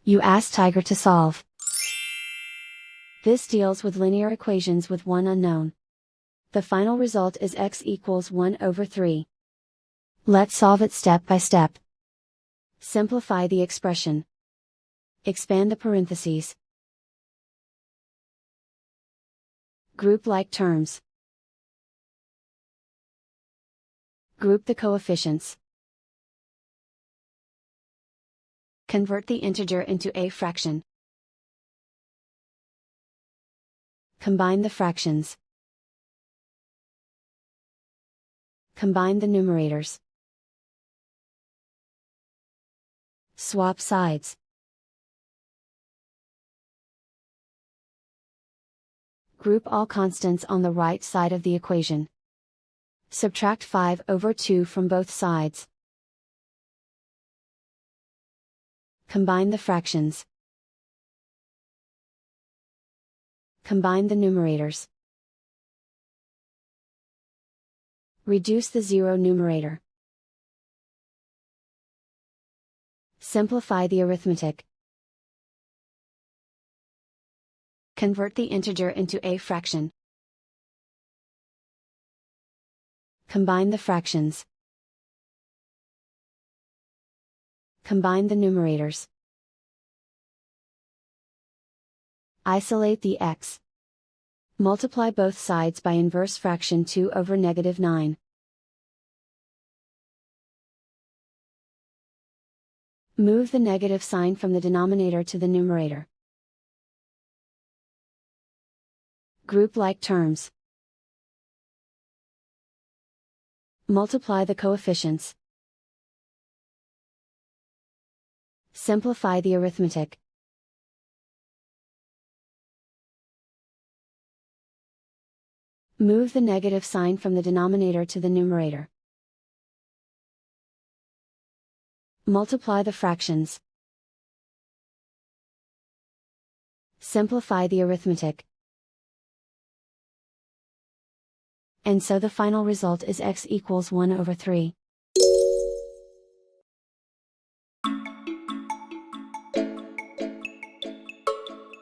You ask Tiger to solve. This deals with linear equations with one unknown. The final result is x equals 1 over 3. Let's solve it step by step. Simplify the expression. Expand the parentheses. Group like terms. Group the coefficients. Convert the integer into a fraction. Combine the fractions. Combine the numerators. Swap sides. Group all constants on the right side of the equation. Subtract 5 over 2 from both sides. Combine the fractions. Combine the numerators. Reduce the zero numerator. Simplify the arithmetic. Convert the integer into a fraction. Combine the fractions. Combine the numerators. Isolate the x. Multiply both sides by inverse fraction 2 over -9. Move the negative sign from the denominator to the numerator. Group like terms. Multiply the coefficients. Simplify the arithmetic. Move the negative sign from the denominator to the numerator. Multiply the fractions. Simplify the arithmetic. And so the final result is x equals 1 over 3.